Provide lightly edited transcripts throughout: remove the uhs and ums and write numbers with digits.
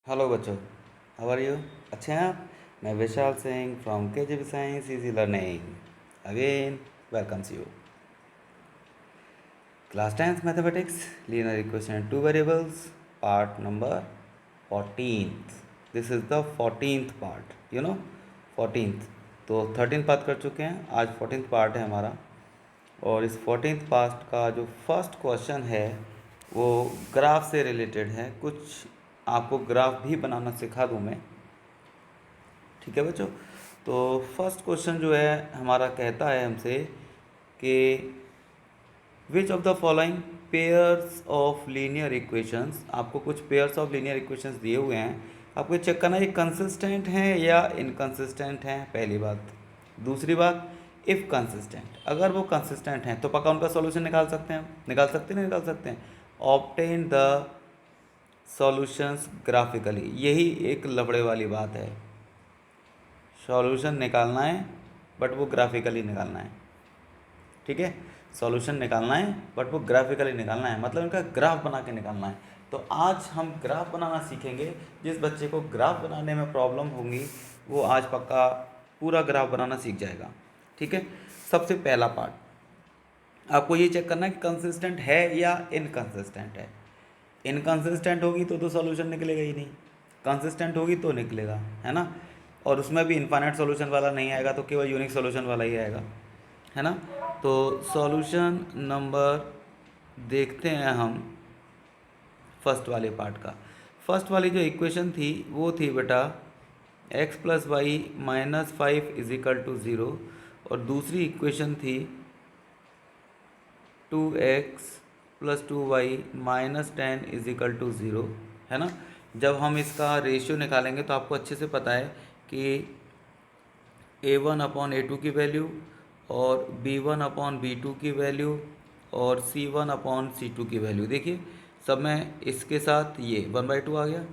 Hello बच्चों, how are you? अच्छे हैं आप? मैं Vishal Singh from KGB science easy learning again welcomes you. Class 10th mathematics linear equation two variables part number 14th। This is the 14th part, 14th। तो 13 part कर चुके हैं, आज 14th पार्ट है हमारा। और इस 14th पार्ट का जो फर्स्ट क्वेश्चन है वो ग्राफ से रिलेटेड है। कुछ आपको ग्राफ भी बनाना सिखा दूँ मैं, ठीक है बच्चों। तो फर्स्ट क्वेश्चन जो है हमारा कहता है हमसे कि which of the following pairs of linear equations, आपको कुछ पेयर्स ऑफ लीनियर इक्वेशंस दिए हुए हैं, आपको ये चेक करना है ये कंसिस्टेंट हैं या इनकंसिस्टेंट हैं, पहली बात। दूसरी बात, इफ़ कंसिस्टेंट, अगर वो कंसिस्टेंट हैं तो पक्का उनका सॉल्यूशन निकाल सकते हैं, निकाल सकते हैं, निकाल सकते हैं। ऑब्टेन द सॉल्यूशंस ग्राफिकली, यही एक लफड़े वाली बात है। सॉल्यूशन निकालना है बट वो ग्राफिकली निकालना है, ठीक है। सॉल्यूशन निकालना है बट वो ग्राफिकली निकालना है, मतलब इनका ग्राफ बना के निकालना है। तो आज हम ग्राफ बनाना सीखेंगे। जिस बच्चे को ग्राफ बनाने में प्रॉब्लम होंगी वो आज पक्का पूरा ग्राफ बनाना सीख जाएगा, ठीक है। सबसे पहला पार्ट आपको ये चेक करना है कि कंसिस्टेंट है या इनकंसिस्टेंट है। इनकंसिस्टेंट होगी तो सॉल्यूशन निकलेगा ही नहीं, कंसिस्टेंट होगी तो निकलेगा, है ना। और उसमें भी इनफाइनाइट सॉल्यूशन वाला नहीं आएगा, तो केवल यूनिक सॉल्यूशन वाला ही आएगा, है ना। तो सॉल्यूशन नंबर देखते हैं हम फर्स्ट वाले पार्ट का। फर्स्ट वाली जो इक्वेशन थी वो थी बेटा x plus y minus 5 is equal to 0, और दूसरी इक्वेशन थी 2x plus 2y minus 10 is equal to 0, है ना। जब हम इसका रेशियो निकालेंगे तो आपको अच्छे से पता है कि a1 अपॉन a2 की वैल्यू और b1 अपॉन b2 की वैल्यू और c1 अपॉन c2 की वैल्यू, देखिए सब में इसके साथ ये 1/2 आ गया,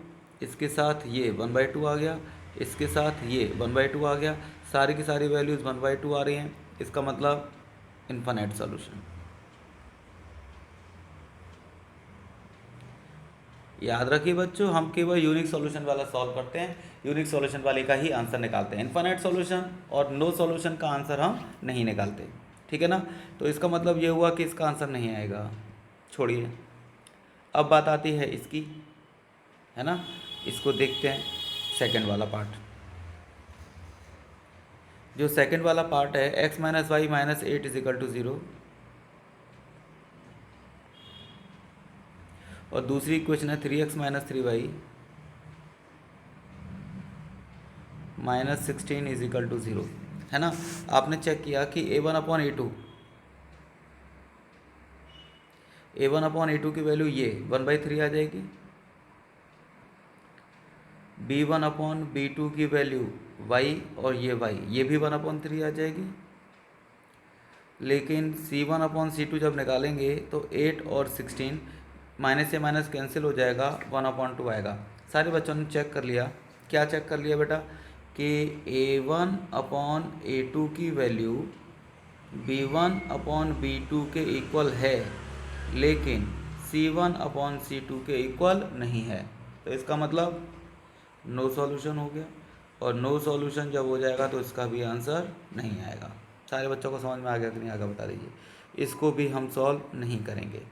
इसके साथ ये 1/2 आ गया, इसके साथ ये 1/2 आ गया, सारी की सारी वैल्यूज़ 1/2 आ रही हैं। इसका मतलब इनफाइनाइट सॉल्यूशन। याद रखिए बच्चों, हम केवल यूनिक सॉल्यूशन वाला सॉल्व करते हैं, यूनिक सॉल्यूशन वाले का ही आंसर निकालते हैं। इनफाइनाइट सॉल्यूशन और नो सॉल्यूशन का आंसर हम नहीं निकालते, ठीक है ना। तो इसका मतलब ये हुआ कि इसका आंसर नहीं आएगा, छोड़िए। अब बात आती है इसकी, है ना। इसको देखते हैं सेकंड वाला पार्ट। जो सेकंड वाला पार्ट है x minus y minus 8 is equal to 0, और दूसरी इक्वेशन है 3x minus 3y minus 16 is equal to 0, है ना। आपने चेक किया कि a1 अपॉन a2 की वैल्यू ये 1/3 आ जाएगी, b1 अपॉन b2 की वैल्यू y और ये y, ये भी 1/3 आ जाएगी। लेकिन c1 अपॉन c2 जब निकालेंगे तो 8 और 16 माइनस से माइनस कैंसिल हो जाएगा, 1/2 आएगा। सारे बच्चों ने चेक कर लिया, क्या चेक कर लिया बेटा कि a1 अपॉन a2 की वैल्यू b1 अपॉन b2 के इक्वल है, लेकिन c1 अपॉन c2 के इक्वल नहीं है। तो इसका मतलब नो सॉल्यूशन हो गया, और नो सॉल्यूशन जब हो जाएगा तो इसका भी आंसर नहीं आएगा। सारे बच्चों को समझ में आ गया कि नहीं आ गया बता दीजिए। इसको भी हम सॉल्व नहीं करेंगे।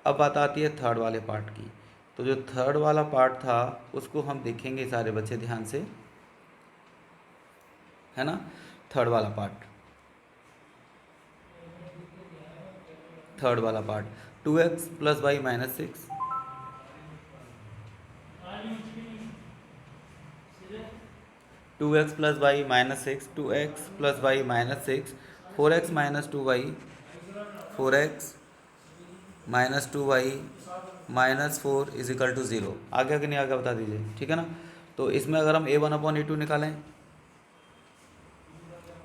अब बात आती है थर्ड वाले पार्ट की। तो जो थर्ड वाला पार्ट था उसको हम देखेंगे सारे बच्चे ध्यान से, है ना। थर्ड वाला पार्ट, थर्ड वाला part 2x plus y minus 6, 2x plus y minus 6, 2x plus y minus 6, 4x minus 2y, 4x minus 2y minus 4 is equal to 0। आ गया कि नहीं आ गया बता दीजिए, ठीक है ना। तो इसमें अगर हम a1 अपॉन a2 निकालें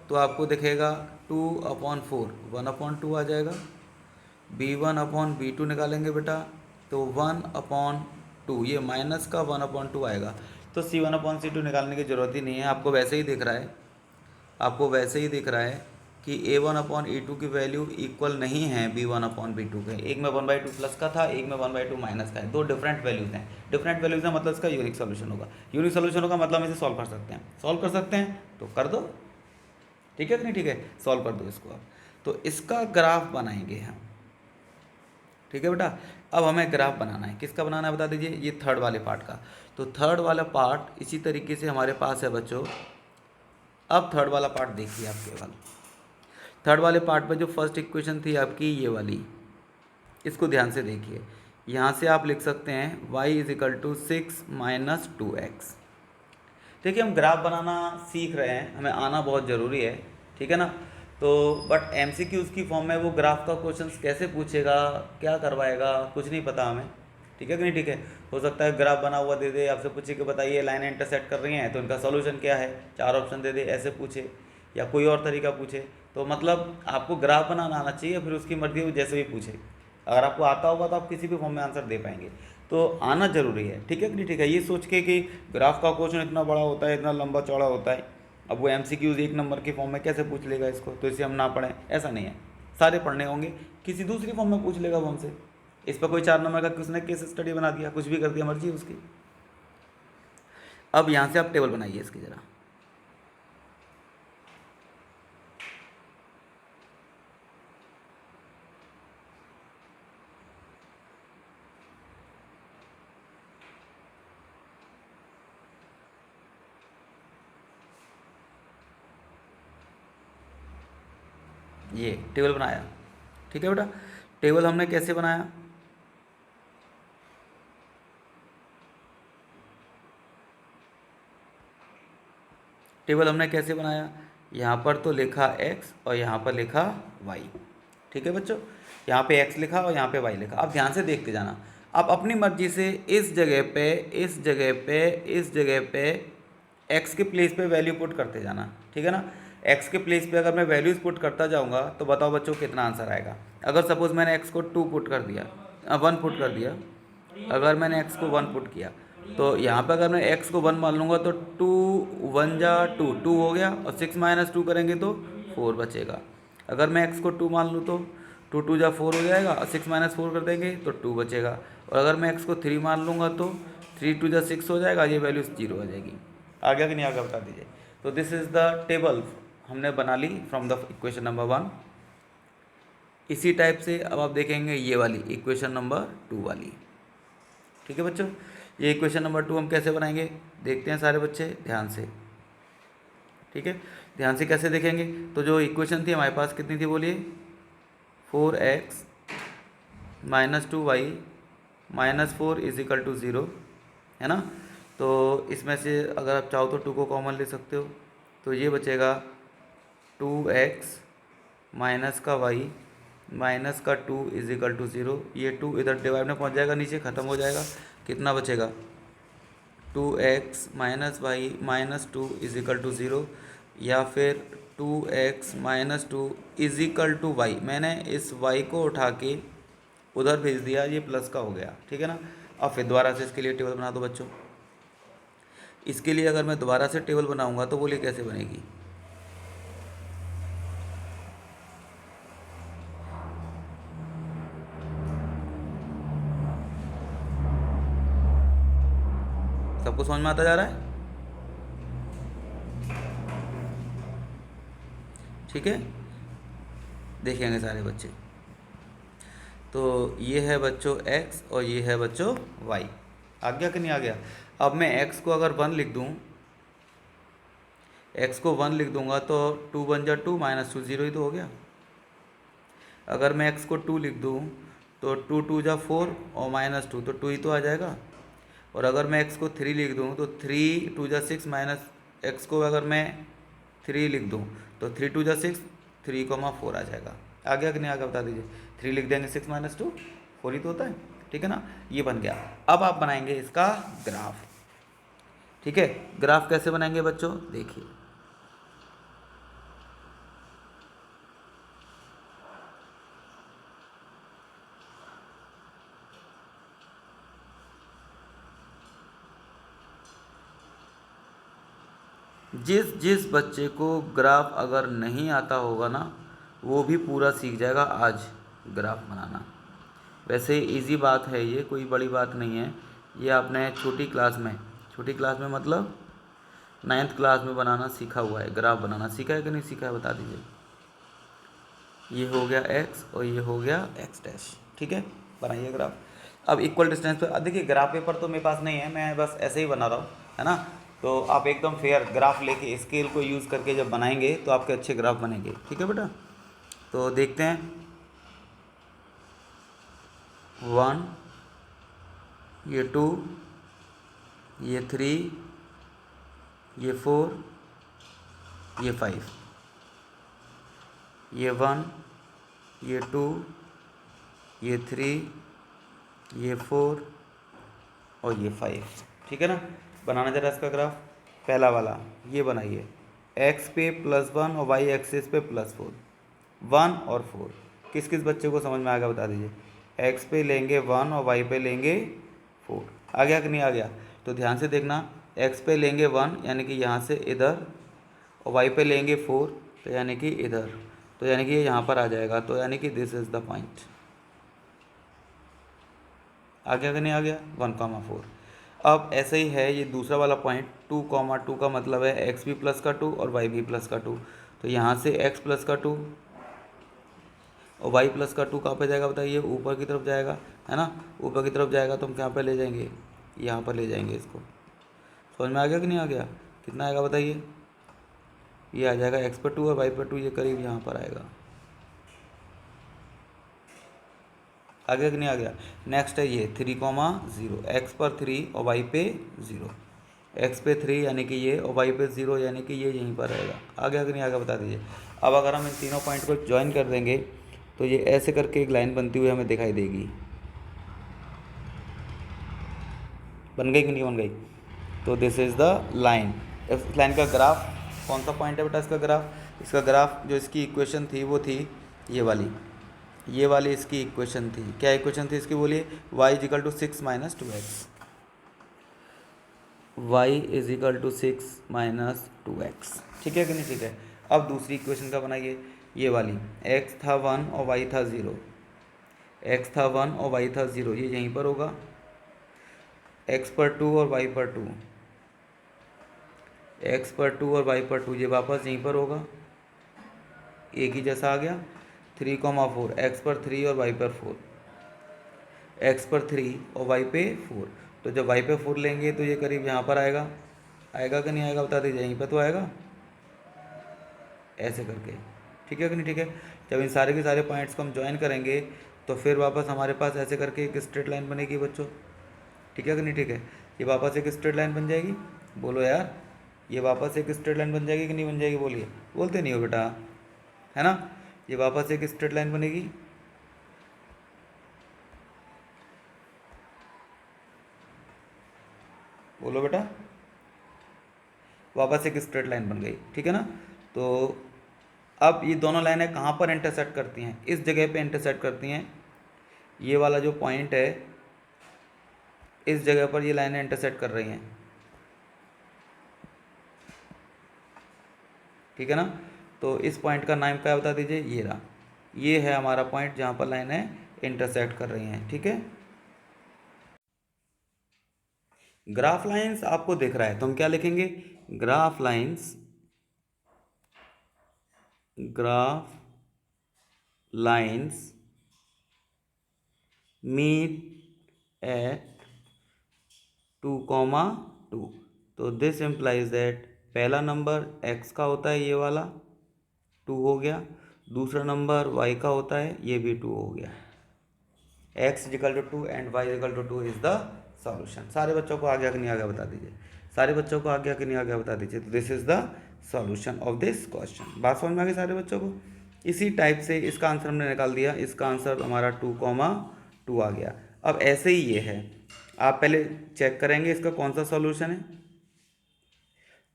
तो आपको दिखेगा 2/4, 1/2 आ जाएगा। b1 अपॉन b2 निकालेंगे बेटा तो 1/2, ये माइनस का 1/2 आएगा। तो c1 अपॉन c2 निकालने की ज़रूरत ही नहीं है, आपको वैसे ही दिख रहा है, आपको वैसे ही दिख रहा है कि A1/E2 की वैल्यू इक्वल नहीं है B1/B2 के। एक में 1/2 प्लस का था, एक में 1/2 माइनस का है, दो डिफरेंट वैल्यूज़ हैं। डिफरेंट वैल्यूज़ हैं मतलब इसका यूनिक सोल्यूशन होगा। यूनिक सोल्यूशन होगा मतलब हम इसे सॉल्व कर सकते हैं। सॉल्व कर सकते हैं तो कर दो, ठीक है कि नहीं, ठीक है, सॉल्व कर दो इसको अब। तो इसका ग्राफ बनाएंगे हम, ठीक है बेटा। अब हमें ग्राफ बनाना है, किसका बनाना है बता दीजिए, ये थर्ड वाले पार्ट का। तो थर्ड वाला पार्ट इसी तरीके से हमारे पास है बच्चों। अब थर्ड वाला पार्ट देखिए आप केवल। थर्ड वाले पार्ट में जो फर्स्ट इक्वेशन थी आपकी ये वाली, इसको ध्यान से देखिए। यहाँ से आप लिख सकते हैं y = 6 - 2x। देखिए हम ग्राफ बनाना सीख रहे हैं, हमें आना बहुत ज़रूरी है, ठीक है ना। तो बट MCQs की फॉर्म में वो ग्राफ का क्वेश्चन कैसे पूछेगा, क्या करवाएगा, कुछ नहीं पता हमें, ठीक है कि नहीं, ठीक है। हो सकता है ग्राफ बना हुआ दे दे, आपसे पूछे कि बताइए लाइनें इंटरसेक्ट कर रही हैं तो इनका सॉल्यूशन क्या है, 4 ऑप्शन दे दे, ऐसे पूछे, या कोई और तरीका पूछे। तो मतलब आपको ग्राफ बनाना आना चाहिए, फिर उसकी मर्जी वो जैसे भी पूछे। अगर आपको आता होगा तो आप किसी भी फॉर्म में आंसर दे पाएंगे। तो आना जरूरी है, ठीक है कि नहीं, ठीक है। ये सोच के कि ग्राफ का क्वेश्चन इतना बड़ा होता है, इतना लंबा चौड़ा होता है, अब वो MCQs 1 नंबर के फॉर्म में कैसे पूछ लेगा इसको, तो इसे हम ना पढ़ें, ऐसा नहीं है। सारे पढ़ने होंगे, किसी दूसरी फॉर्म में पूछ लेगा वो हमसे। इस पर कोई 4 नंबर का किसने केस स्टडी बना दिया, कुछ भी कर दिया, मर्जी है उसकी। अब यहाँ से आप टेबल बनाइए इसकी ज़रा। ये टेबल बनाया, ठीक है बेटा। टेबल हमने कैसे बनाया, टेबल हमने कैसे बनाया, यहाँ पर तो लिखा x और यहाँ पर लिखा y, ठीक है बच्चों। यहाँ पे x लिखा और यहाँ पे y लिखा। अब ध्यान से देखते जाना, आप अपनी मर्जी से इस जगह पे, इस जगह पे, इस जगह पे x के प्लेस पे वैल्यू पुट करते जाना, ठीक है ना। x के प्लेस पे अगर मैं वैल्यूज़ पुट करता जाऊँगा तो बताओ बच्चों कितना आंसर आएगा। अगर सपोज़ मैंने x को 2 पुट कर दिया, 1 पुट कर दिया, अगर मैंने x को 1 पुट किया तो यहाँ पे अगर मैं x को 1 मान लूँगा तो 2 1 जा 2, 2 हो गया, और 6 - 2 करेंगे तो 4 बचेगा। अगर मैं x को 2 मान लूँ तो 2 2 जा 4 हो जाएगा, और 6 - 4 कर देंगे तो 2 बचेगा। और अगर मैं x को 3 मान लूँगा तो 3 2 जा 6 हो जाएगा, ये वैल्यू 0 आ जाएगी। आ गया कि नहीं आ गया बता दीजिए। तो दिस इज़ द टेबल हमने बना ली फ्रॉम द इक्वेशन नंबर 1। इसी टाइप से अब आप देखेंगे ये वाली इक्वेशन नंबर 2 वाली, ठीक है बच्चों। ये इक्वेशन नंबर 2 हम कैसे बनाएंगे देखते हैं सारे बच्चे ध्यान से, ठीक है। ध्यान से कैसे देखेंगे, तो जो इक्वेशन थी हमारे पास कितनी थी बोलिए, 4x - 2y - 4 = 0, है ना। तो इसमें से अगर आप चाहो तो 2 को कॉमन ले सकते हो, तो ये बचेगा 2x माइनस का y माइनस का 2 = 0। ये 2 इधर डिवाइड में पहुंच जाएगा, नीचे ख़त्म हो जाएगा, कितना बचेगा 2x - y - 2 = 0, या फिर 2x - 2 = y। मैंने इस y को उठा के उधर भेज दिया, ये प्लस का हो गया, ठीक है ना। अब फिर दोबारा से इसके लिए टेबल बना दो बच्चों। इसके लिए अगर मैं दोबारा से टेबल बनाऊंगा तो बोलिए कैसे बनेगी, सबको समझ में आता जा रहा है, ठीक है। देखेंगे सारे बच्चे। तो ये है बच्चों x और ये है बच्चों y। आ गया कि नहीं आ गया। अब मैं x को अगर 1 लिख दूँ, x को 1 लिख दूंगा तो 2 1 जा 2 - 2 0 ही तो हो गया। अगर मैं x को 2 लिख दूँ तो 2 2 जा 4 और -2 तो 2 ही तो आ जाएगा। और अगर मैं x को 3 लिख दूँ तो 3 2 जा 6 माइनस x को अगर मैं 3 लिख दूँ तो 3 2 जा 6 3,4 आ जाएगा। आ गया कि नहीं आ गया बता दीजिए। 3 लिख देंगे 6 - 2 4 ही तो होता है, ठीक है ना। ये बन गया। अब आप बनाएंगे इसका ग्राफ, ठीक है। ग्राफ कैसे बनाएंगे बच्चों देखिए, जिस जिस बच्चे को ग्राफ अगर नहीं आता होगा ना, वो भी पूरा सीख जाएगा आज ग्राफ बनाना। वैसे इजी बात है, ये कोई बड़ी बात नहीं है। ये आपने छोटी क्लास में मतलब 9th क्लास में बनाना सीखा हुआ है। ग्राफ बनाना सीखा है कि नहीं सीखा है, बता दीजिए। ये हो गया x और ये हो गया x डैश, ठीक है। बनाइए ग्राफ। अब इक्वल डिस्टेंस पे देखिए, ग्राफ पेपर तो मेरे पास नहीं है, मैं बस ऐसे ही बना रहा हूँ, है ना। तो आप एकदम फेयर ग्राफ लेके स्केल को यूज़ करके जब बनाएंगे तो आपके अच्छे ग्राफ बनेंगे, ठीक है बेटा। तो देखते हैं, 1, ये 2, ये 3, ये 4, ये 5, ये 1, ये 2, ये 3, ये 4 और ये 5, ठीक है ना। बनाना जरा इसका ग्राफ। पहला वाला ये बनाइए, x पे +1 और y एक्सिस पे +4, 1 और 4। किस किस बच्चे को समझ में आ गया बता दीजिए। x पे लेंगे 1 और y पे लेंगे 4। आ गया कि नहीं आ गया? तो ध्यान से देखना, x पे लेंगे 1 यानी कि यहाँ से इधर, और y पे लेंगे 4 तो यानी कि इधर, तो यानी कि ये यहाँ पर आ जाएगा। तो यानी कि दिस इज़ द पॉइंट। आ गया कि नहीं आ गया? 1,4। अब ऐसे ही है ये दूसरा वाला पॉइंट, 2,2 का मतलब है x भी प्लस का 2 और y भी प्लस का 2। तो यहाँ से x प्लस का 2 और y प्लस का 2 कहाँ पे जाएगा बताइए? ऊपर की तरफ जाएगा, है ना। ऊपर की तरफ जाएगा तो हम कहाँ पे ले जाएंगे? यहाँ पर ले जाएंगे इसको। समझ में आ गया कि नहीं आ गया? कितना आएगा बताइए? ये आ जाएगा x पर 2 और y पर 2, ये करीब यहाँ पर आएगा। आ गया कि नहीं आ गया? नेक्स्ट है ये 3,0, x पर 3 और y पे 0, x पे 3 यानी कि ये, और y पे 0 यानी कि ये यहीं पर रहेगा। आ गया कि नहीं आ गया बता दीजिए। अब अगर हम इन तीनों पॉइंट को ज्वाइन कर देंगे तो ये ऐसे करके एक लाइन बनती हुई हमें दिखाई देगी। बन गई कि नहीं बन गई? तो दिस इज़ द लाइन। इस लाइन का ग्राफ कौन सा पॉइंट है बेटा? इसका ग्राफ, इसका ग्राफ जो इसकी इक्वेशन थी वो थी ये वाली इसकी इक्वेशन थी। क्या इक्वेशन थी इसकी बोलिए? y is equal to 6 - 2x, y is equal to 6 - 2x, ठीक है कि नहीं? ठीक है। अब दूसरी इक्वेशन का बनाइए, ये वाली, x था 1 और y था 0, x था 1 और y था 0, ये यहीं पर होगा। x पर 2 और y पर 2, x पर 2 और y पर 2, ये वापस यहीं पर होगा, एक ही जैसा आ गया। 3,4, x पर 3 और y पर 4, x पर 3 और y पे 4। तो जब y पे 4 लेंगे तो ये करीब यहाँ पर आएगा। आएगा कि नहीं आएगा बता दीजिए? यहीं पर तो आएगा, ऐसे करके, ठीक है कि नहीं? ठीक है। जब इन सारे के सारे पॉइंट्स को हम ज्वाइन करेंगे तो फिर वापस हमारे पास ऐसे करके एक स्ट्रेट लाइन बनेगी बच्चों, ठीक है कि नहीं? ठीक है। ये वापस एक स्ट्रेट लाइन बन जाएगी, बोलो यार। ये वापस एक स्ट्रेट लाइन बन जाएगी कि नहीं बन जाएगी? बोलिए। बोलते नहीं हो बेटा, है ना। ये वापस एक स्ट्रेट लाइन बनेगी, बोलो बेटा। वापस एक स्ट्रेट लाइन बन गई, ठीक है ना। तो अब ये दोनों लाइनें कहाँ पर इंटरसेक्ट करती हैं? इस जगह पे इंटरसेक्ट करती हैं। ये वाला जो पॉइंट है, इस जगह पर ये लाइनें इंटरसेक्ट कर रही हैं, ठीक है ना। तो इस पॉइंट का नाम क्या बता दीजिए? ये रहा, ये है हमारा पॉइंट जहाँ पर लाइनें इंटरसेक्ट कर रही हैं, ठीक है। ग्राफ लाइंस आपको दिख रहा है तो हम क्या लिखेंगे? Graph lines, graph lines meet at 2,2। तो दिस इम्प्लाइज दैट पहला नंबर x का होता है, ये वाला 2 हो गया। दूसरा नंबर y का होता है, ये भी 2 हो गया। x is equal to 2 and y is equal to 2 is the solution. सारे बच्चों को आ गया कि नहीं आ गया बता दीजिए? सारे बच्चों को आ गया कि नहीं आ गया बता दीजिए? तो this is the solution of this question. बात समझ में आ गई सारे बच्चों को? इसी टाइप से इसका आंसर हमने निकाल दिया। इसका आंसर हमारा 2,2 आ गया। अब ऐसे ही ये है, आप पहले चेक करेंगे इसका कौन सा सॉल्यूशन है।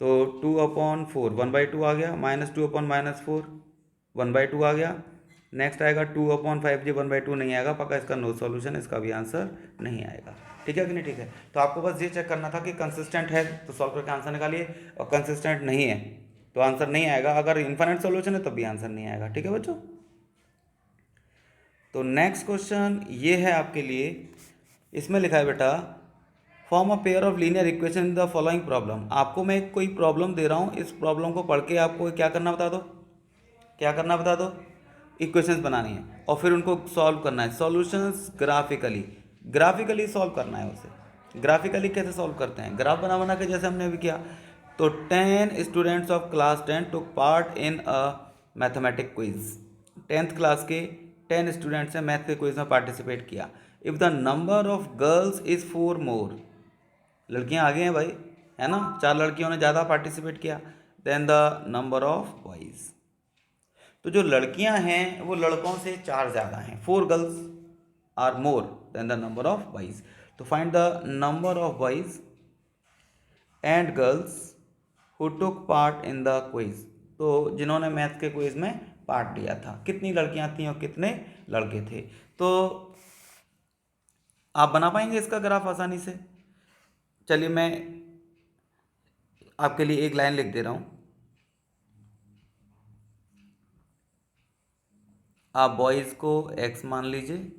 तो 2/4 1/2 आ गया, -2/-4 1/2 आ गया। नेक्स्ट आएगा 2/5, जी 1/2 नहीं आएगा, पक्का इसका नो सॉल्यूशन, इसका भी आंसर नहीं आएगा। ठीक है कि नहीं, ठीक है। तो आपको बस ये चेक करना था कि कंसिस्टेंट है तो सॉल्व करके आंसर निकालिए, और कंसिस्टेंट नहीं है तो आंसर नहीं आएगा। अगर इन्फिनिट सॉल्यूशन है तब भी आंसर नहीं आएगा, ठीक है बच्चों। तो नेक्स्ट क्वेश्चन ये है आपके लिए, इसमें लिखा है बेटा form a pair of linear equation in the following problem. आपको मैं कोई प्रॉब्लम दे रहा हूँ, इस प्रॉब्लम को पढ़ के आपको क्या करना बता दो, क्या करना बता दो, इक्वेशंस बनानी है और फिर उनको सॉल्व करना है। सॉल्यूशंस ग्राफिकली, ग्राफिकली सॉल्व करना है उसे। ग्राफिकली कैसे सॉल्व करते हैं, ग्राफ बना बना के जैसे हमने अभी किया। तो 10 students of class 10 took part in a mathematic quiz. 10th class के 10 स्टूडेंट्स ने मैथ के क्विज में पार्टिसिपेट किया। If the number of girls is 4 मोर, लड़कियां आगे हैं भाई, है ना, 4 लड़कियों ने ज़्यादा पार्टिसिपेट किया, than the number of boys. तो जो लड़कियां हैं वो लड़कों से 4 ज़्यादा हैं, 4 girls are more than the number of boys. तो find the number of boys and girls who took part in the quiz. तो जिन्होंने मैथ के क्विज में पार्ट लिया था, कितनी लड़कियां थीं और कितने लड़के थे। तो आप बना पाएंगे इसका ग्राफ आसानी से। चलिए मैं आपके लिए एक लाइन लिख दे रहा हूँ। आप बॉयज़ को x मान लीजिए,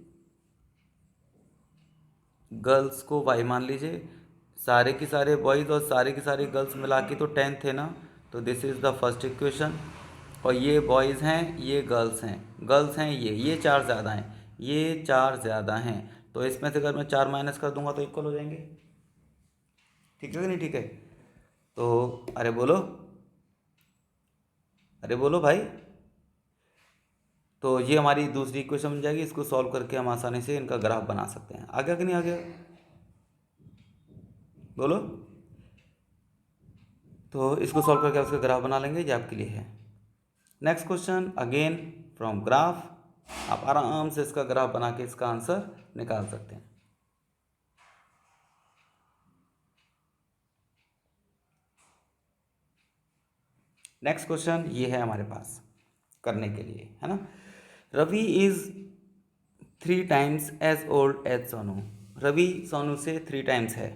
गर्ल्स को y मान लीजिए। सारे के सारे बॉयज़ और सारे की सारी गर्ल्स मिला के तो 10 थे ना, तो this is the first equation. और ये बॉयज़ हैं, ये गर्ल्स हैं, गर्ल्स हैं ये 4 ज़्यादा हैं, ये 4 ज़्यादा हैं। तो इसमें से अगर मैं 4 माइनस कर दूंगा तो इक्वल हो जाएंगे, ठीक है कि नहीं, ठीक है। तो अरे बोलो, अरे बोलो भाई। तो ये हमारी दूसरी इक्वेशन बन जाएगी, इसको सॉल्व करके हम आसानी से इनका ग्राफ बना सकते हैं। आ गया कि नहीं आ गया, बोलो। तो इसको सॉल्व करके उसका ग्राफ बना लेंगे, ये आपके लिए है। Next question again from graph, आप आराम से इसका ग्राफ बना के इसका आंसर निकाल सकते हैं। नेक्स्ट क्वेश्चन ये है हमारे पास करने के लिए, है ना। Ravi is 3 times as old as Sonu. Ravi Sonu से 3 टाइम्स है,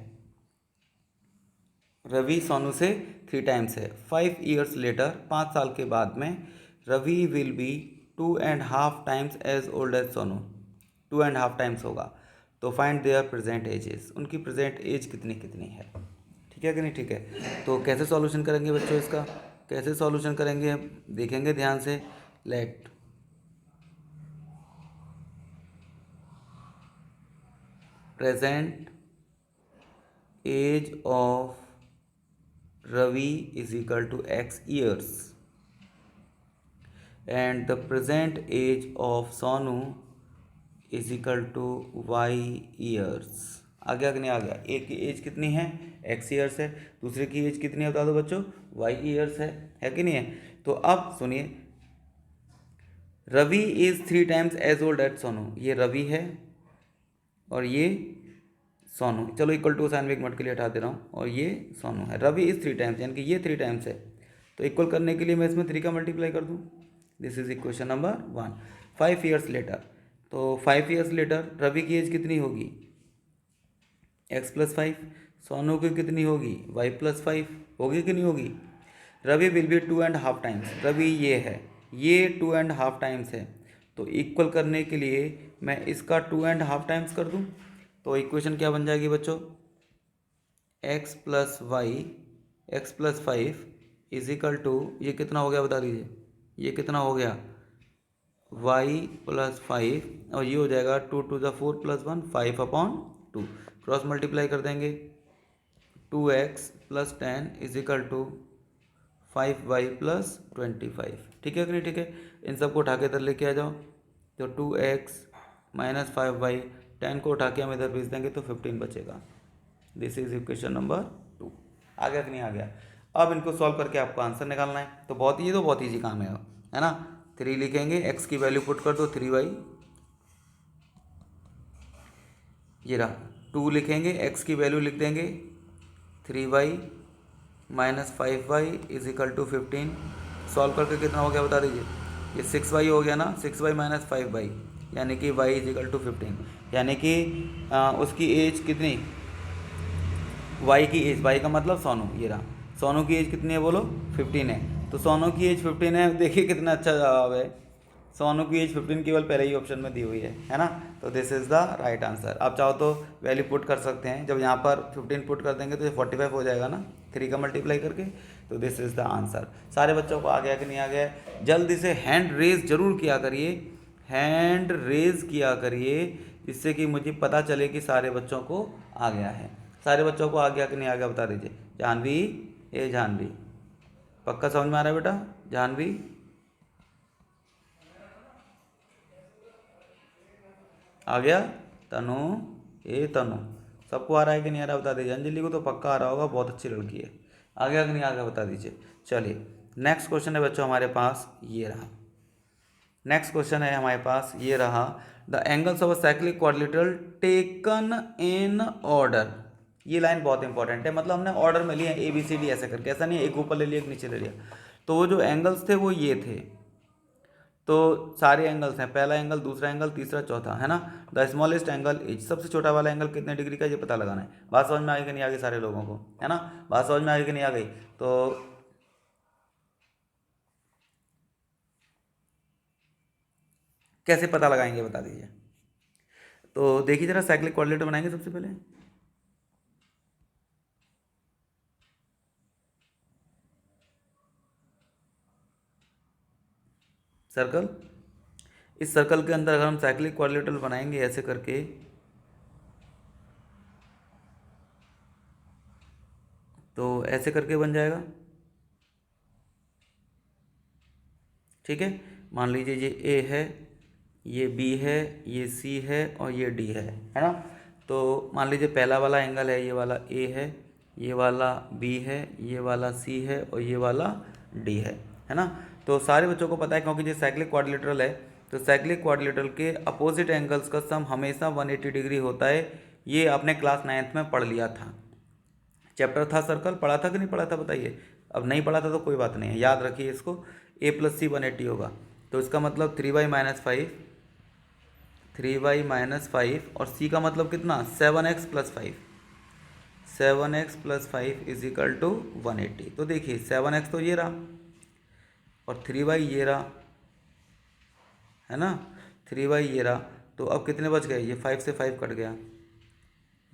रवि सोनू से 3 टाइम्स है। 5 ईयर्स लेटर, 5 साल के बाद में Ravi will be 2.5 times as old as Sonu. 2.5 times होगा। तो फाइंड देयर प्रेजेंट एजेस, उनकी प्रेजेंट एज कितनी कितनी है, ठीक है कि नहीं, ठीक है। तो कैसे सॉल्यूशन करेंगे बच्चों इसका, कैसे सॉल्यूशन करेंगे हम देखेंगे ध्यान से। Let present age of Ravi is equal to x years and the present age of Sonu is equal to y years। आ गया कि नहीं आ गया, एक की एज कितनी है x ईयर्स है, दूसरे की एज कितनी है बता दो बच्चों, y ईयर्स है कि नहीं है। तो अब सुनिए, Ravi is 3 times as old as Sonu, ये रवि है और ये सोनू, चलो इक्वल टू साइन में एक मिनट के लिए हटा दे रहा हूँ, और ये सोनू है। रवि इज 3 टाइम्स, यानी कि ये 3 टाइम्स है। तो इक्वल करने के लिए मैं इसमें 3 का मल्टीप्लाई कर दूँ, this is equation number 1। 5 years later, तो 5 ईयर्स लेटर रवि की एज कितनी होगी, x + 5, सोनू की कितनी होगी, y + 5, होगी कि नहीं होगी। Ravi will be 2.5 times, Ravi ये है, ये 2.5 टाइम्स है। तो इक्वल करने के लिए मैं इसका 2.5 टाइम्स कर दूँ, तो इक्वेशन क्या बन जाएगी बच्चों, x + y, x + 5 is equal to, ये कितना हो गया बता दीजिए, ये कितना हो गया, y + 5, और ये हो जाएगा 2 × 4 + 1 5/2। क्रॉस मल्टीप्लाई कर देंगे, 2x + 10 is equal to 5y + 25, ठीक है कि नहीं, ठीक है। इन सबको उठा के इधर लेके आ जाओ, तो 2x - 5y, 10 को उठा के हम इधर भेज देंगे तो 15 बचेगा। This is equation number 2। आ गया कि नहीं आ गया। अब इनको सॉल्व करके आपको आंसर निकालना है। तो बहुत ईजी काम है ना। 3 लिखेंगे, x की वैल्यू पुट कर दो 3y, ये रहा। 2 लिखेंगे, x की वैल्यू लिख देंगे 3y - 5y is equal to 15। Solve करके कितना हो गया बता दीजिए, ये 6y हो गया ना, 6y - 5y यानी कि y इज इक्वल टू 15। यानी कि उसकी एज कितनी, वाई की एज, वाई का मतलब सोनू, ये रहा, सोनू की एज कितनी है बोलो, 15 है। तो सोनू की एज 15 है, देखिए कितना अच्छा जवाब है। सोनू की एज 15 केवल पहले ही ऑप्शन में दी हुई है ना। तो this is the right answer. आप चाहो तो वैल्यू पुट कर सकते हैं, जब यहाँ पर 15 पुट कर देंगे तो ये 45 हो जाएगा ना, 3 का मल्टीप्लाई करके। तो दिस इज़ द आंसर। सारे बच्चों को आ गया कि नहीं आ गया? जल्दी से हैंड रेज जरूर किया करिए, हैंड रेज किया करिए, जिससे कि मुझे पता चले कि सारे बच्चों को आ गया है। सारे बच्चों को आ गया कि नहीं आ गया बता दीजिए। जानवी, ए जानवी, पक्का समझ में आ रहा है बेटा? जानवी, आ गया? तनु, ए तनु, सबको आ रहा है कि नहीं आ रहा बता दीजिए। अंजलि को तो पक्का आ रहा होगा, बहुत अच्छी लड़की है। आ गया कि नहीं आ गया बता दीजिए। चलिए नेक्स्ट क्वेश्चन है बच्चों हमारे पास, ये रहा। नेक्स्ट क्वेश्चन है हमारे पास, ये रहा। The angles of a cyclic quadrilateral taken in order. ये लाइन बहुत इंपॉर्टेंट है, मतलब हमने ऑर्डर में लिया ए बी सी डी ऐसे करके, ऐसा नहीं है एक ऊपर ले लिया एक नीचे ले लिया। तो वो जो एंगल्स थे वो ये थे। तो सारे एंगल्स हैं, पहला एंगल, दूसरा एंगल, तीसरा, चौथा, है ना। द स्मॉलेस्ट एंगल इज, सबसे छोटा वाला एंगल कितने डिग्री का ये पता लगाना है। बात समझ में आ गई कि नहीं आ गई सारे लोगों को, है ना? बात समझ में आ गई कि नहीं आ गई? तो कैसे पता लगाएंगे बता दीजिए। तो देखिए जरा, साइक्लिक कोऑर्डिनेटर बनाएंगे सबसे पहले। सर्कल, इस सर्कल के अंदर अगर हम साइक्लिक कोऑर्डिनेटर बनाएंगे ऐसे करके, तो ऐसे करके बन जाएगा। ठीक है, मान लीजिए ये ए है, ये बी है, ये सी है और ये डी है ना। तो मान लीजिए पहला वाला एंगल है, ये वाला ए है, ये वाला बी है, ये वाला सी है और ये वाला डी है ना। तो सारे बच्चों को पता है, क्योंकि ये साइक्लिक क्वाड्रिलेटरल है, तो साइक्लिक क्वाड्रिलेटरल के अपोजिट एंगल्स का सम हमेशा 180 डिग्री होता है। ये आपने क्लास 9th में पढ़ लिया था, चैप्टर था सर्कल, पढ़ा था कि नहीं पढ़ा था बताइए। अब नहीं पढ़ा था तो कोई बात नहीं है, याद रखिए इसको। ए प्लस सी 180 होगा, तो इसका मतलब 3y-5, 3y-5, और सी का मतलब कितना, 7x+5, 7x+5 is equal to 180। तो देखिए 7x तो ये रहा और 3y ये रहा, है ना, 3y ये रहा। तो अब कितने बच गए, ये 5 से 5 कट गया,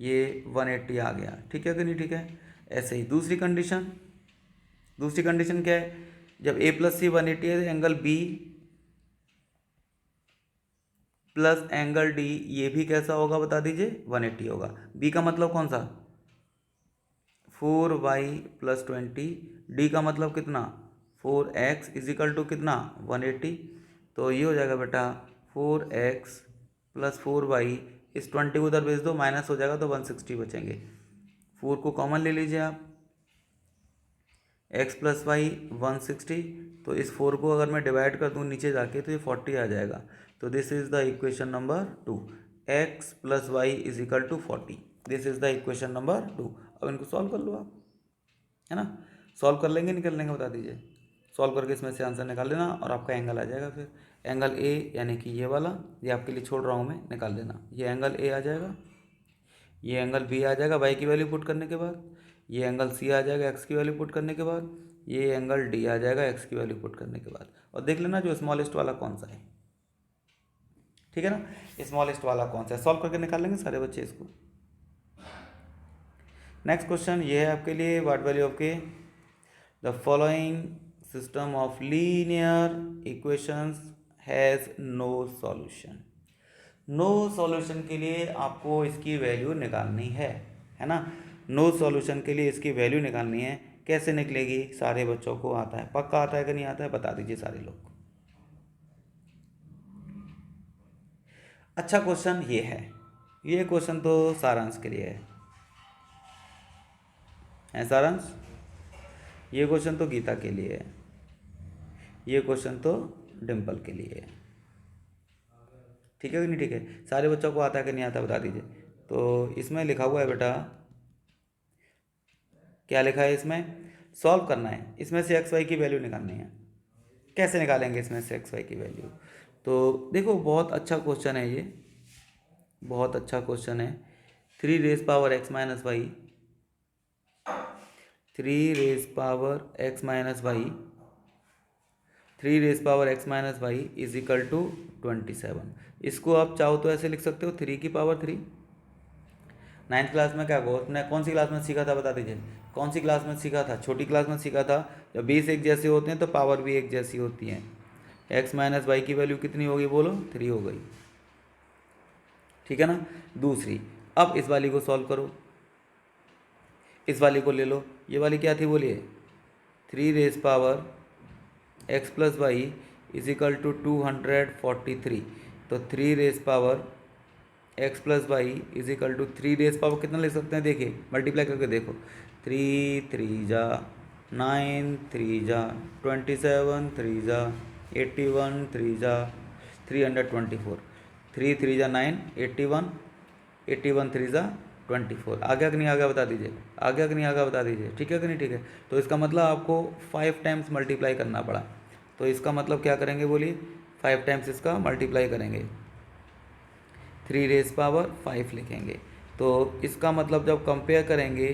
ये 180 आ गया। ठीक है कि नहीं? ठीक है। ऐसे ही दूसरी कंडीशन, दूसरी कंडीशन क्या है, जब ए प्लस सी 180 है, angle B plus angle D ये भी कैसा होगा बता दीजिए, 180 होगा। बी का मतलब कौन सा, 4y+20, डी का मतलब कितना, 4x इजिकल टू कितना, 180। तो ये हो जाएगा बेटा 4x+4y, इस 20 को उधर भेज दो, माइनस हो जाएगा तो 160 बचेंगे। 4 को कॉमन ले लीजिए आप, x+y 160, तो इस 4 को अगर मैं डिवाइड कर दूँ नीचे जाके तो ये 40 आ जाएगा। तो this is the equation number 2, x+y is equal to 40। This is the equation number 2। अब इनको सॉल्व कर लो आप, है ना। सॉल्व कर लेंगे निकल लेंगे बता दीजिए। सॉल्व करके इसमें से आंसर निकाल लेना और आपका एंगल आ जाएगा। फिर एंगल ए यानी कि ये वाला, ये आपके लिए छोड़ रहा हूँ मैं, निकाल लेना। ये एंगल ए आ जाएगा, ये एंगल बी आ जाएगा वाई की वैल्यू पुट करने के बाद, ये एंगल सी आ जाएगा एक्स की वैल्यू पुट करने के बाद, ये एंगल डी आ जाएगा एक्स की वैल्यू पुट करने के बाद। और देख लेना जो स्मॉलेस्ट वाला कौन सा है, ठीक है ना, स्मॉलेस्ट वाला कौन सा है। सॉल्व करके निकाल लेंगे सारे बच्चे इसको। नेक्स्ट क्वेश्चन ये है आपके लिए, what value of K the following system of linear equations has no solution. No solution के लिए आपको इसकी वैल्यू निकालनी है ना। नो सॉल्यूशन के लिए इसकी वैल्यू निकालनी है। कैसे निकलेगी, सारे बच्चों को आता है, पक्का आता है कि नहीं आता है बता दीजिए सारे लोग। अच्छा क्वेश्चन ये है, ये क्वेश्चन तो सारांश के लिए है सारांश। ये क्वेश्चन तो गीता के लिए है, ये क्वेश्चन तो डिम्पल के लिए है। ठीक है कि नहीं? ठीक है। सारे बच्चों को आता है कि नहीं आता बता दीजिए। तो इसमें लिखा हुआ है बेटा, क्या लिखा है इसमें, सॉल्व करना है, इसमें से एक्स वाई की वैल्यू निकालनी है। कैसे निकालेंगे इसमें से एक्स वाई की वैल्यू? तो देखो बहुत अच्छा क्वेश्चन है ये, बहुत अच्छा क्वेश्चन है। 3 raise power x minus y, 3 raise power x minus y, 3 raise power x minus y is equal to 27। इसको आप चाहो तो ऐसे लिख सकते हो 3 की पावर 3। नाइन्थ क्लास में क्या आपने कौन सी क्लास में सीखा था बता दीजिए, कौन सी क्लास में सीखा था? छोटी क्लास में सीखा था। जब बेस एक जैसे होते हैं तो पावर भी एक जैसी होती है। एक्स माइनस वाई की वैल्यू कितनी होगी बोलो? 3 हो गई, ठीक है ना। दूसरी, अब इस वाली को सॉल्व करो, इस वाली को ले लो। ये वाली क्या थी बोलिए? 3 raise power x plus y is equal to 243। तो 3 raise power x plus y is equal to 3 raise power कितना लिख सकते हैं? देखिए मल्टीप्लाई करके देखो, 3 3 जा 9, 3 जा 27, 3 जा 81, 3 जा 324, 3 3 जा 9, 81, 81 3 जा 24। आ गया कि नहीं आ गया बता दीजिए, आ गया कि नहीं आ गया बता दीजिए, ठीक है कि नहीं ठीक है। तो इसका मतलब आपको 5 टाइम्स मल्टीप्लाई करना पड़ा। तो इसका मतलब क्या करेंगे बोलिए? 5 टाइम्स इसका मल्टीप्लाई करेंगे, 3 रेज पावर 5 लिखेंगे। तो इसका मतलब जब कंपेयर करेंगे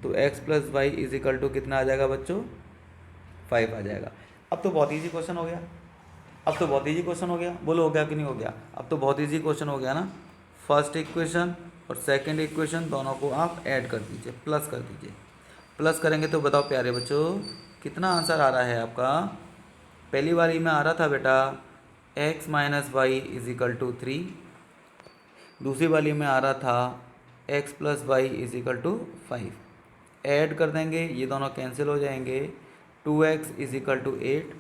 तो x plus y is equal to कितना आ जाएगा बच्चों? 5 आ जाएगा। अब तो बहुत ईजी क्वेश्चन हो गया, अब तो बहुत ईजी क्वेश्चन हो गया, बोलो हो गया कि नहीं हो गया? अब तो बहुत ईजी क्वेश्चन हो गया ना। फर्स्ट इक्वेशन और सेकंड इक्वेशन दोनों को आप ऐड कर दीजिए, प्लस कर दीजिए। प्लस करेंगे तो बताओ प्यारे बच्चों कितना आंसर आ रहा है आपका? पहली बारी में आ रहा था बेटा x minus y is equal to 3, दूसरी वाली में आ रहा था x plus y is equal to 5। Add कर देंगे, ये दोनों कैंसिल हो जाएंगे, 2x इज इक्वल टू 8,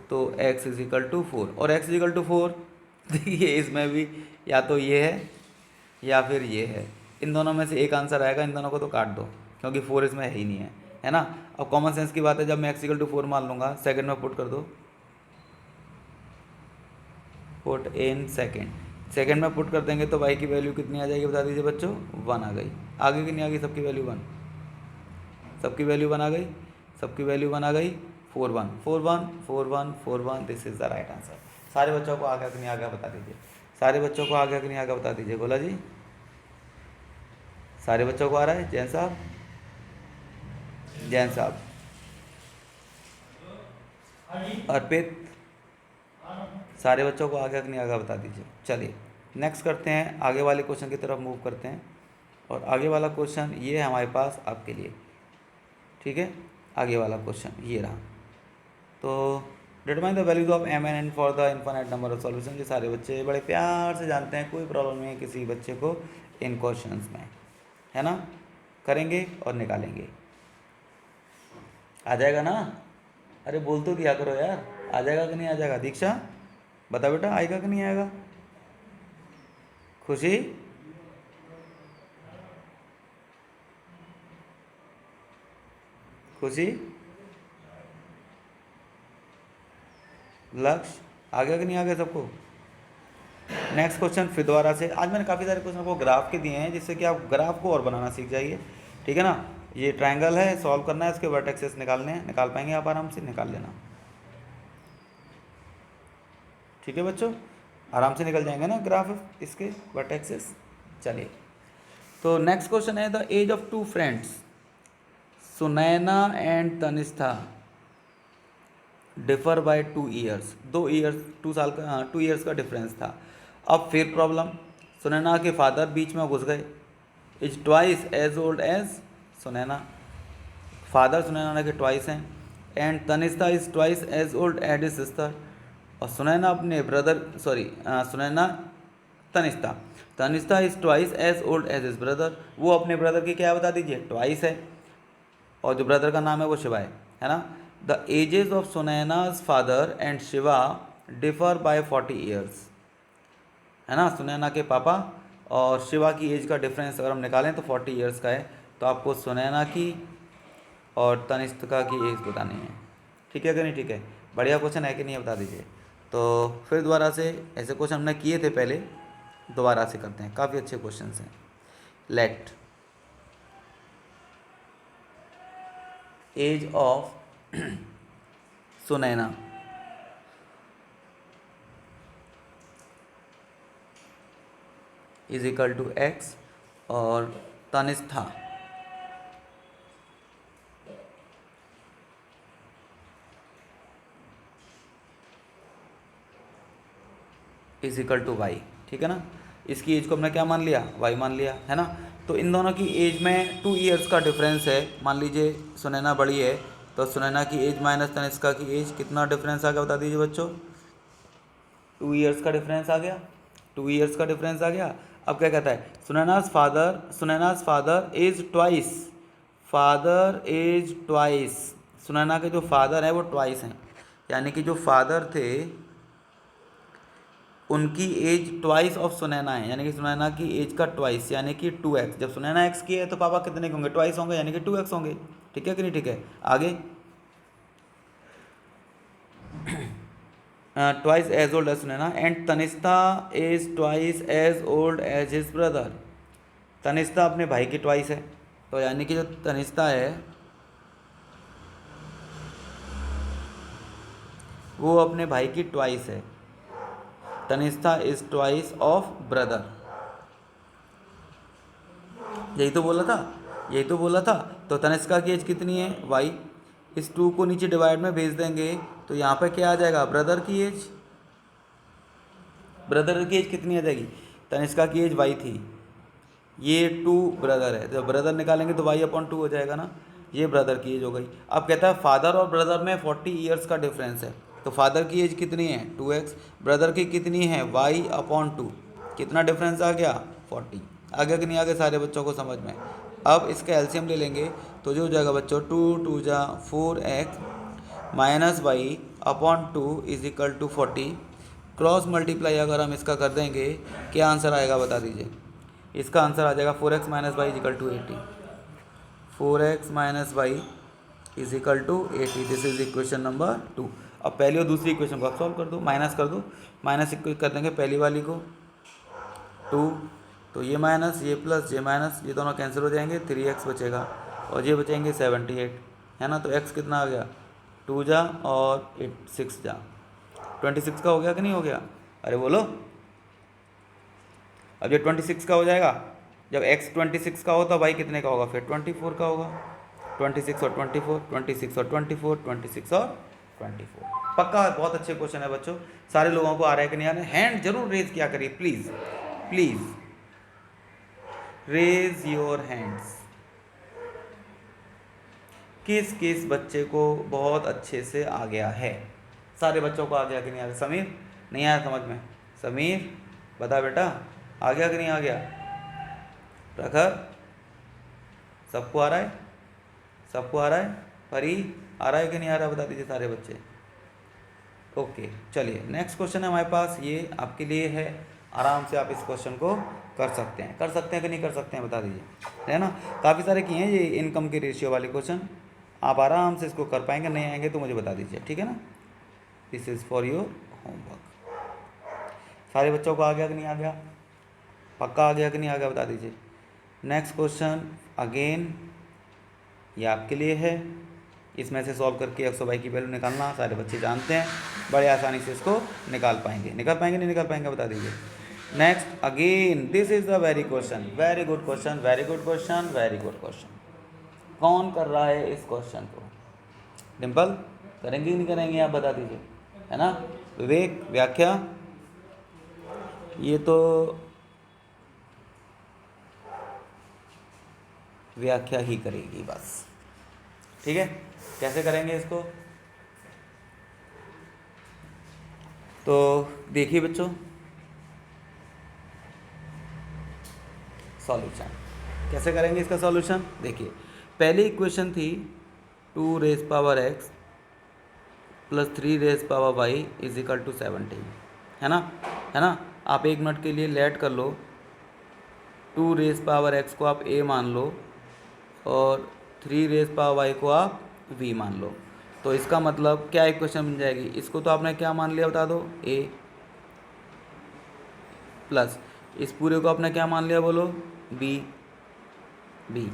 तो x इज इक्वल टू 4 और x इज इक्वल टू 4। देखिए इसमें भी या तो ये है या फिर ये है, इन दोनों में से एक आंसर आएगा, इन दोनों को तो काट दो क्योंकि 4 इसमें है ही नहीं है ना। अब कॉमन सेंस की बात है, जब मैं x इक्वल टू 4 मान लूँगा, सेकंड में पुट कर दो, पुट इन सेकंड में पुट कर देंगे तो y की वैल्यू कितनी आ जाएगी बता दीजिए बच्चों? 1 आ गई। आगे की नहीं आ गई? सबकी वैल्यू 1, सबकी वैल्यू 1 आ गई, सबकी वैल्यू 1 आ गई। 4 1 4 1 4 1 4 1, this is the right answer. सारे बच्चों को आ गया कि नहीं आ गया बता दीजिए, सारे बच्चों को आ गया कि नहीं आ गया बता दीजिए, बोला जी? सारे बच्चों को आ रहा है? जैन साहब, जैन साहब, अर्पित, सारे बच्चों को आ गया कि नहीं आ गया बता दीजिए। चलिए नेक्स्ट करते हैं, आगे वाले क्वेश्चन की तरफ मूव करते हैं। और आगे वाला क्वेश्चन ये है हमारे पास आपके लिए, ठीक है। आगे वाला क्वेश्चन ये रहा। तो determine the values of M N N for the infinite number of solution. ये सारे बच्चे बड़े प्यार से जानते हैं, कोई प्रॉब्लम नहीं है किसी बच्चे को इन क्वेश्चंस में, है ना। करेंगे और निकालेंगे, आ जाएगा ना? अरे बोल तो दिया करो यार, आ जाएगा कि नहीं आ जाएगा? दीक्षा बता बेटा, आएगा कि नहीं आएगा? खुशी, खुशी, लक्ष्य, आ गया कि नहीं आ गया सबको? नेक्स्ट क्वेश्चन फिर दोबारा से, आज मैंने काफ़ी सारे क्वेश्चन को ग्राफ के दिए हैं जिससे कि आप ग्राफ को और बनाना सीख जाइए, ठीक है ना। ये ट्रायंगल है, सॉल्व करना है, इसके वर्टेक्सेस निकालने हैं, निकाल पाएंगे आप आराम से, निकाल लेना, ठीक है बच्चों, आराम से निकल जाएंगे ना ग्राफ इसके वर्टेक्सेस। चलिए तो नेक्स्ट क्वेश्चन है, the age of 2 friends Sunaina and Tanishtha differ by 2 years. 2 years, 2 साल का, हाँ 2 ईयर्स का डिफरेंस था। अब फिर प्रॉब्लम, सुनैना के फादर बीच में घुस गए, is twice as old as Sunaina, father Sunaina के ट्वाइस हैं, and Tanishtha is twice as old as his sister. और सुनैना अपने brother, sorry Sunaina, Tanishtha, Tanishtha is twice as old as his brother, वो अपने ब्रदर की क्या है बता दीजिए? ट्वाइस है, और जो ब्रदर का नाम है वो शिवा है ना। The ages of Sunaina's father and Shiva differ by 40 years, है ना। सुनैना के पापा और शिवा की एज का डिफरेंस अगर हम निकालें तो 40 ईयर्स का है। तो आपको सुनैना की और तनिष्का की एज बतानी है, ठीक है कि नहीं ठीक है? बढ़िया क्वेश्चन है कि नहीं बता दीजिए। तो फिर दोबारा से, ऐसे क्वेश्चन हमने किए थे पहले, दोबारा से करते हैं, काफ़ी अच्छे क्वेश्चन हैं। Let age of Sunaina is equal to X और Tanishtha is equal to Y, ठीक है ना। इसकी एज को हमने क्या मान लिया, वाई मान लिया, है ना। तो इन दोनों की एज में 2 ईयर्स का डिफरेंस है। मान लीजिए सुनैना बड़ी है, तो सुनैना की एज माइनस तनिष्का की एज, कितना डिफरेंस आ गया बता दीजिए बच्चों। 2 ईयर्स का डिफरेंस आ गया, 2 ईयर्स का डिफरेंस आ गया। अब क्या कहता है, Sunaina's father is twice, father is twice, Sunaina के जो फादर हैं वो ट्वाइस हैं, यानी कि जो फादर थे उनकी एज ट्वाइस ऑफ सुनैना है, यानी कि सुनैना की एज का ट्वाइस, यानी कि 2x। जब सुनैना x की है तो पापा कितने के होंगे, ट्वाइस होंगे, यानी कि 2x होंगे, ठीक है कि नहीं, ठीक है। आगे twice as old as Sunaina and Tanishtha is twice as old as his brother. Tanishtha अपने भाई की ट्वाइस है, तो यानी कि जो तनिष्ठा है वो अपने भाई की ट्वाइस है। Tanishtha is twice of brother, यही तो बोला था, यही तो बोला था। तो तनिष्का की एज कितनी है, वाई। इस 2 को नीचे डिवाइड में भेज देंगे तो यहाँ पे क्या आ जाएगा, ब्रदर की एज। ब्रदर की एज कितनी आ जाएगी, तनिष्का की एज वाई थी, ये 2 ब्रदर है, जब ब्रदर निकालेंगे तो वाई अपॉन 2 हो जाएगा ना, ये ब्रदर की एज हो गई। अब कहता है फादर और ब्रदर में 40 ईयर्स का डिफरेंस है, तो फादर की एज कितनी है 2x, ब्रदर की कितनी है वाई अपॉन 2, कितना डिफरेंस आ गया 40। आगे कि नहीं आगे सारे बच्चों को समझ में। अब इसका एलसीएम ले लेंगे तो जो हो जाएगा बच्चों 2 जा 4x minus y upon 2 is equal to 40। Cross multiply अगर हम इसका कर देंगे क्या आंसर आएगा बता दीजिए। इसका आंसर आ जाएगा 4x minus y is equal to 80, 4x minus y is equal to 80। This is equation number 2। अब पहली और दूसरी इक्वेशन को आप सॉल्व कर दो, माइनस कर दो, माइनस कर देंगे पहली वाली को 2, तो ये माइनस ये प्लस ये माइनस, ये दोनों कैंसिल हो जाएंगे, 3x बचेगा और ये बचेंगे 78, है ना। तो x कितना आ गया 2 जा और 6 जा 26 का हो गया कि नहीं हो गया, अरे बोलो। अब ये 26 का हो जाएगा, जब x 26 का हो तो भाई कितने का होगा, फिर 24 का होगा। 26 और 24, 26 और 24, 26 और 24, पक्का। बहुत अच्छे क्वेश्चन है बच्चों, सारे लोगों को आ रहा है कि नहीं आ रहा है, हैंड जरूर रेज किया करिए please, please raise your hands. किस किस बच्चे को बहुत अच्छे से आ गया है, सारे बच्चों को आ गया कि नहीं आ गया। समीर नहीं आया समझ में, समीर बता बेटा आ गया कि नहीं आ गया। प्रखर सबको आ रहा है, सबको आ रहा है, परी आ रहा है कि नहीं आ रहा बता दीजिए सारे बच्चे। ओके चलिए नेक्स्ट क्वेश्चन है हमारे पास, ये आपके लिए है, आराम से आप इस क्वेश्चन को कर सकते हैं, कर सकते हैं कि नहीं कर सकते हैं बता दीजिए, है ना। काफ़ी सारे किए हैं ये इनकम के रेशियो वाले क्वेश्चन, आप आराम से इसको कर पाएंगे, नहीं आएंगे तो मुझे बता दीजिए, ठीक है ना। This is for your homework. सारे बच्चों को आ गया कि नहीं आ गया, पक्का आ गया कि नहीं आ गया बता दीजिए। नेक्स्ट क्वेश्चन अगेन ये आपके लिए है, इसमें से सॉल्व करके 100 की वैल्यू निकालना सारे बच्चे जानते हैं, बड़े आसानी से इसको निकाल पाएंगे, निकाल पाएंगे नहीं निकाल पाएंगे बता दीजिए। Next again this is the very question, very good question, very good question, very good question. कौन कर रहा है इस क्वेश्चन को, डिम्पल करेंगे नहीं करेंगे आप बता दीजिए, है ना। विवेक व्याख्या, ये तो व्याख्या ही करेगी बस, ठीक है। कैसे करेंगे इसको, तो देखिए बच्चों सॉल्यूशन कैसे करेंगे इसका सॉल्यूशन। देखिए पहली इक्वेशन थी 2 raise power x plus 3 raise power y is equal to 17, है ना, है ना। आप 1 मिनट के लिए लेट कर लो, 2 रेज पावर x को आप a मान लो और 3 रेज पावर y को आप v मान लो, तो इसका मतलब क्या इक्वेशन बन जाएगी। इसको तो आपने क्या मान लिया बता दो a, प्लस इस पूरे को आपने क्या मान लिया बोलो b, b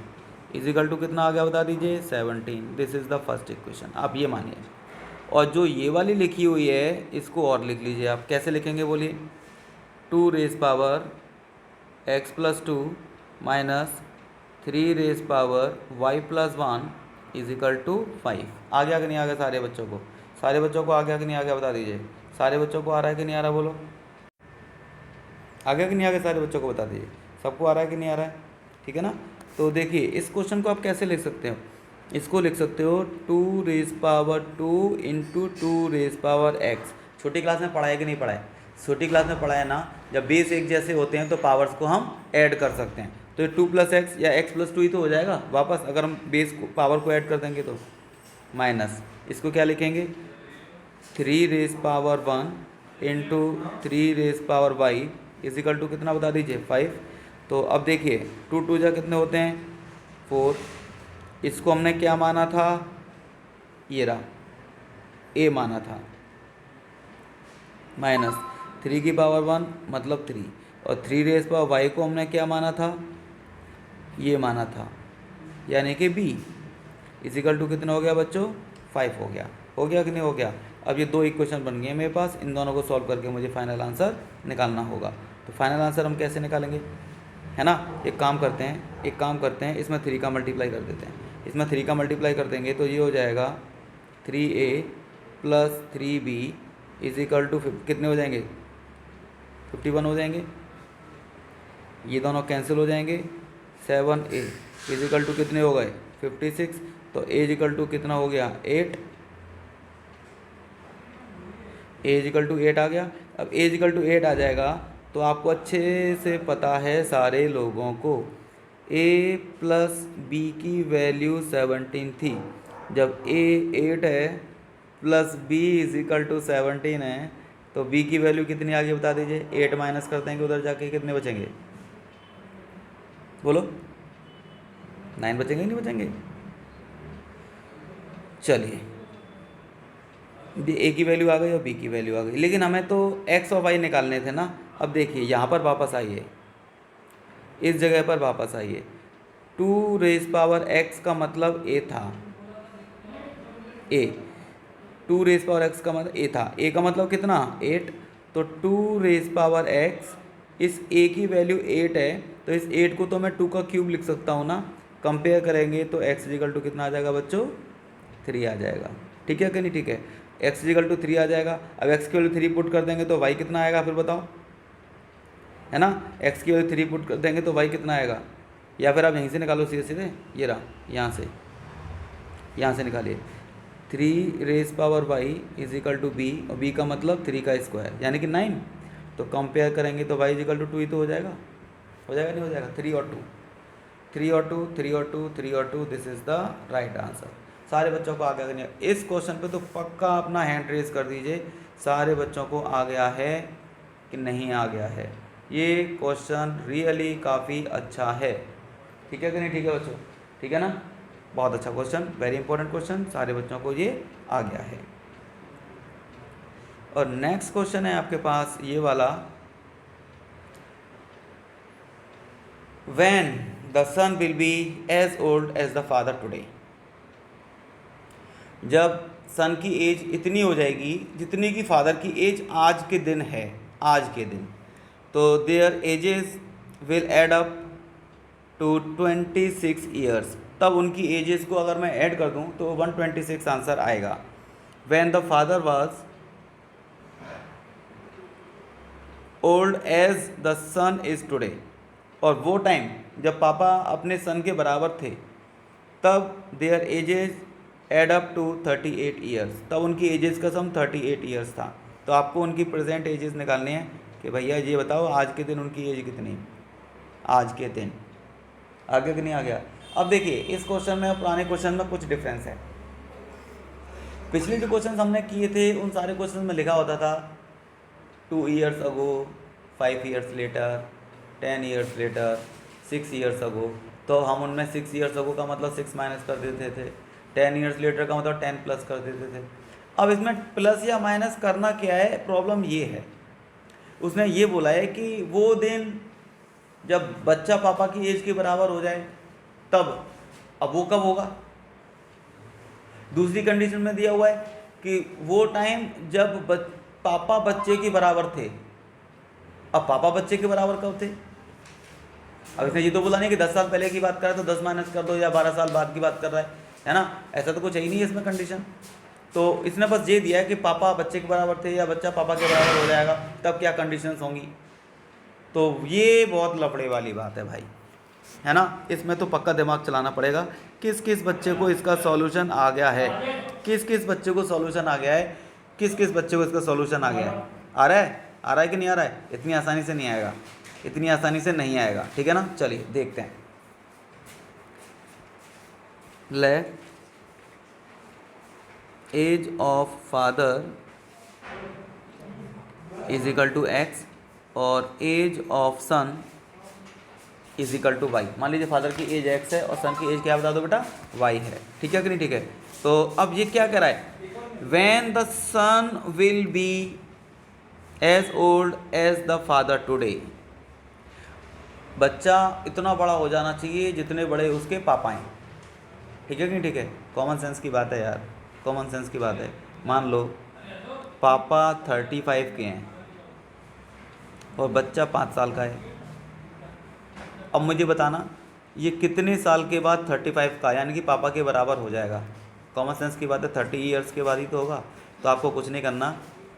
is equal to कितना आ गया बता दीजिए 17। This is the first equation, आप ये मानिए। और जो ये वाली लिखी हुई है इसको और लिख लीजिए आप, कैसे लिखेंगे बोलिए, 2 raise power x plus 2 minus 3 raise power y plus 1 is equal to 5। आ गया कि नहीं आ गया सारे बच्चों को? सारे बच्चों को आ गया कि नहीं आ गया बता दीजिए। सारे बच्चों को आ रहा है कि नहीं आ रहा बोलो। आ गया कि नहीं आ गया सारे बच्चों को बता दीजिए। सबको आ रहा है कि नहीं आ रहा है? ठीक है ना। तो देखिए इस क्वेश्चन को आप कैसे लिख सकते हो? इसको लिख सकते हो 2 raise power 2 into 2 raise power x. छोटी क्लास में पढ़ा है कि नहीं पढ़ा है? छोटी क्लास में पढ़ा है ना। जब बेस एक जैसे होते हैं तो पावर्स को हम ऐड कर सकते हैं। तो ये 2 प्लस एक्स या एक्स प्लस 2 ही तो हो जाएगा वापस, अगर हम बेस को पावर को ऐड कर देंगे तो। माइनस इसको क्या लिखेंगे? 3 raise power 1 into 3 raise power y is equal to कितना बता दीजिए? 5। तो अब देखिए 2 2 जा कितने होते हैं? 4। इसको हमने क्या माना था? ये रहा ए माना था। माइनस 3 की पावर 1 मतलब 3, और 3 रेज पावर वाई को हमने क्या माना था? ये माना था, यानी कि बी इजिकल टू कितना हो गया बच्चों? 5 हो गया। हो गया कि नहीं हो गया? अब ये 2 इक्वेशन बन गए मेरे पास, इन दोनों को सॉल्व करके मुझे फाइनल आंसर निकालना होगा। तो फाइनल आंसर हम कैसे निकालेंगे, है ना? एक काम करते हैं, इसमें 3 का मल्टीप्लाई कर देते हैं। इसमें 3 का मल्टीप्लाई कर देंगे तो ये हो जाएगा 3a plus 3b is equal to कितने हो जाएंगे? 51 हो जाएंगे। ये दोनों कैंसिल हो जाएंगे। 7a इज इक्वल टू कितने हो गए? 56। तो a इज इक्वल टू कितना हो गया? 8। a इज इक्वल टू 8 आ गया। अब a इज इक्वल टू 8 आ जाएगा तो आपको अच्छे से पता है सारे लोगों को a प्लस b की वैल्यू 17 थी। जब a 8 है plus b is equal to 17 है तो b की वैल्यू कितनी आ गई बता दीजिए? 8 माइनस कर देंगे उधर जाके कितने बचेंगे बोलो? 9 बचेंगे नहीं बचेंगे? चलिए ए की वैल्यू आ गई और बी की वैल्यू आ गई, लेकिन हमें तो एक्स और वाई निकालने थे ना। अब देखिए यहाँ पर वापस आइए, इस जगह पर वापस आइए। 2 रेज पावर एक्स का मतलब ए था, ए 2 रेज पावर एक्स का मतलब ए था। ए का मतलब कितना? 8। तो 2 रेज पावर एक्स, इस ए की वैल्यू 8 है तो इस 8 को तो मैं 2 का क्यूब लिख सकता हूँ ना। कंपेयर करेंगे तो एक्स इजिकल टू कितना आ जाएगा बच्चों? 3 आ जाएगा। ठीक है कि नहीं? ठीक है, एक्स इजिकल टू 3 आ जाएगा। अब एक्स की वैल्यू 3 पुट कर देंगे तो वाई कितना आएगा फिर बताओ, है ना? एक्स की वैल्यू 3 पुट कर देंगे तो वाई कितना आएगा? या फिर आप यहीं से निकालो सीधे सीधे, ये रहा, यहाँ से निकालिए। 3 raise power y is equal to b, और बी का मतलब 3 का स्क्वायर यानी कि 9। तो कंपेयर करेंगे तो वाई इज इक्वल टू 2 ही तो हो जाएगा। हो जाएगा नहीं हो जाएगा? 3 और 2, 3 और 2, 3 और 2, 3 और 2, this is the right answer. सारे बच्चों को आ गया नहीं? इस क्वेश्चन पे तो पक्का अपना हैंड रेज कर दीजिए, सारे बच्चों को आ गया है कि नहीं आ गया है। ये क्वेश्चन रियली काफ़ी अच्छा है। ठीक है कि नहीं? ठीक है बच्चों, ठीक है ना? बहुत अच्छा क्वेश्चन, वेरी इंपॉर्टेंट क्वेश्चन, सारे बच्चों को ये आ गया है। और नेक्स्ट क्वेश्चन है आपके पास ये वाला, when the son will be as old as the father today. जब सन की एज इतनी हो जाएगी जितनी कि फादर की एज आज के दिन है, आज के दिन, तो their ages will add up to 26 years. तब उनकी एजेस को अगर मैं ऐड कर दूं तो 126 आंसर आएगा। When the father was old as the son is today, और वो टाइम जब पापा अपने सन के बराबर थे तब their ages add up to 38 years, तब उनकी एजेस का सम 38 ईयर्स था। तो आपको उनकी प्रेजेंट एजेस निकालनी है कि भैया ये बताओ आज के दिन उनकी एज कितनी, आज के दिन। आगे कि नहीं आ गया? अब देखिए इस क्वेश्चन में और पुराने क्वेश्चन में कुछ डिफरेंस है। पिछले जो क्वेश्चन हमने किए थे उन सारे क्वेश्चन में लिखा होता था 2 years ago, 5 years later, 10 years later, 6 years ago. तो हम उनमें 6 ईयर्स अगो का मतलब 6 माइनस कर देते थे, 10 ईयर्स लेटर का मतलब 10 प्लस कर देते थे। अब इसमें प्लस या माइनस करना क्या है, प्रॉब्लम ये है, उसने ये बोला है कि वो दिन जब बच्चा पापा की एज के बराबर हो जाए तब। अब वो कब होगा? दूसरी कंडीशन में दिया हुआ है कि वो टाइम जब पापा बच्चे के बराबर थे। अब पापा बच्चे के बराबर कब थे? अब इसने ये तो बोला नहीं कि 10 साल पहले की बात कर रहा है तो 10 माइनस कर दो, या 12 साल बाद की बात कर रहा है ना, ऐसा तो कुछ है ही नहीं है इसमें कंडीशन। तो इसने बस ये दिया है कि पापा बच्चे के बराबर थे या बच्चा पापा के बराबर हो जाएगा, तब क्या कंडीशंस होंगी। तो ये बहुत लफड़े वाली बात है भाई, है ना। इसमें तो पक्का दिमाग चलाना पड़ेगा। किस किस बच्चे को इसका सॉल्यूशन आ गया है, किस किस बच्चे को सॉल्यूशन आ गया है, किस किस बच्चे को इसका सॉल्यूशन आ गया है। आ रहा है कि नहीं आ रहा है? इतनी आसानी से नहीं आएगा, इतनी आसानी से नहीं आएगा, ठीक है ना। चलिए देखते हैं। Let age of father is equal to X और age of son is equal to Y. मान लीजिए फादर की एज एक्स है और सन की एज क्या बता दो बेटा, वाई है, ठीक है कि नहीं, ठीक है। तो अब ये क्या कह रहा है, when the son will be as old as the father today. बच्चा इतना बड़ा हो जाना चाहिए जितने बड़े उसके पापा हैं, ठीक है कि नहीं, ठीक है। कॉमन सेंस की बात है यार, कॉमन सेंस की बात है। मान लो पापा 35 के हैं और बच्चा 5 साल का है। अब मुझे बताना ये कितने साल के बाद 35 का यानी कि पापा के बराबर हो जाएगा। कॉमन सेंस की बात है, 30 ईयर्स के बाद ही तो होगा। तो आपको कुछ नहीं करना,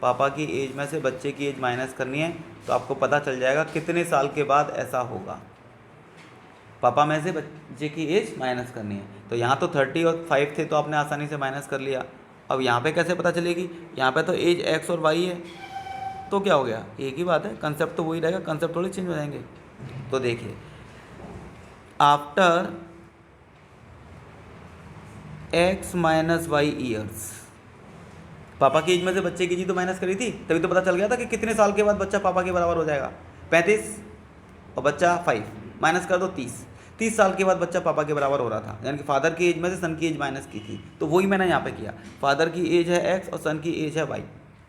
पापा की एज में से बच्चे की एज माइनस करनी है, तो आपको पता चल जाएगा कितने साल के बाद ऐसा होगा। पापा में से बच्चे की एज माइनस करनी है। तो यहाँ तो 30 और 5 थे तो आपने आसानी से माइनस कर लिया। अब यहाँ पे कैसे पता चलेगी, यहाँ पे तो एज एक्स और वाई है, तो क्या हो गया, एक ही बात है, कंसेप्ट तो वही रहेगा, कंसेप्ट थोड़ी चेंज हो जाएंगे। तो देखिए, after x minus y years, पापा की एज में से बच्चे की एज तो माइनस करी थी, तभी तो पता चल गया था कि कितने साल के बाद बच्चा पापा के बराबर हो जाएगा। 35 और बच्चा 5 माइनस कर दो 30 साल के बाद बच्चा पापा के बराबर हो रहा था, यानी कि फादर की एज में से सन की एज माइनस की थी। तो वही मैंने यहाँ पे किया, फादर की एज है एक्स और सन की एज है वाई,